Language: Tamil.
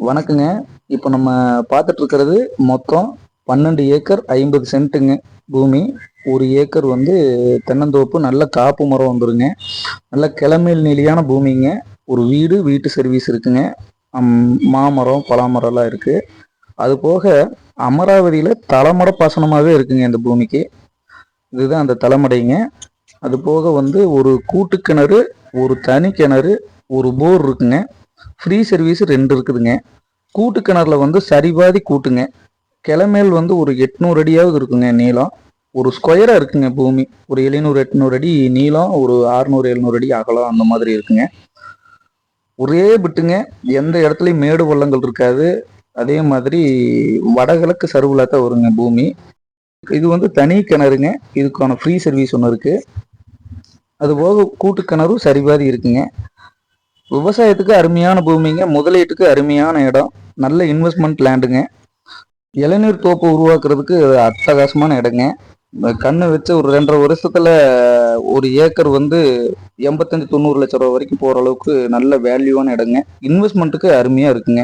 வணக்கங்க. இப்போ நம்ம பார்த்துட்டு இருக்கிறது மொத்தம் 12 ஏக்கர் 50 சென்ட்டுங்க பூமி. 1 ஏக்கர் வந்து தென்னந்தோப்பு, நல்ல காப்பு மரம் வந்துருங்க. நல்ல கிளமேல் நிலையான பூமிங்க. ஒரு வீடு, வீட்டு சர்வீஸ் இருக்குங்க. மாமரம், பலாமரம்லாம் இருக்கு. அது போக அமராவதியில் தலைமட பாசனமாகவே இருக்குங்க இந்த பூமிக்கு. இதுதான் அந்த தலைமடைங்க. அது போக வந்து ஒரு கூட்டு கிணறு, ஒரு தனி கிணறு, ஒரு போர் இருக்குங்க. ஃப்ரீ சர்வீஸ் 2 இருக்குதுங்க. கூட்டு கிணறுல வந்து சரிபாதி கூட்டுங்க. கிளமேல் வந்து ஒரு 800 அடியாவது இருக்குங்க நீளம். ஒரு ஸ்கொயரா இருக்குங்க பூமி. ஒரு 700-800 அடி நீளம், ஒரு 600-700 அடி அகலம், அந்த மாதிரி இருக்குங்க. ஒரே பிட்டுங்க. எந்த இடத்துலையும் மேடு பள்ளங்கள் இருக்காது. அதே மாதிரி வடகிழக்கு சருவுல தான் வருங்க பூமி. இது வந்து தனி கிணறுங்க. இதுக்கான ஃப்ரீ சர்வீஸ் ஒன்று இருக்கு. அதுபோக கூட்டு கிணறும் சரிபாதி இருக்குங்க. விவசாயத்துக்கு அருமையான பூமிங்க. முதலீட்டுக்கு அருமையான இடம். நல்ல இன்வெஸ்ட்மெண்ட் லேண்டுங்க. இளநீர் தோப்பு உருவாக்குறதுக்கு அட்டகாசமான இடங்க. கண்ணு வச்சு ஒரு 2.5 வருஷத்துல ஒரு ஏக்கர் வந்து 85-90 லட்ச ரூபா வரைக்கும் போற அளவுக்கு நல்ல வேல்யூவான இடங்க. இன்வெஸ்ட்மெண்ட்டுக்கு அருமையா இருக்குங்க.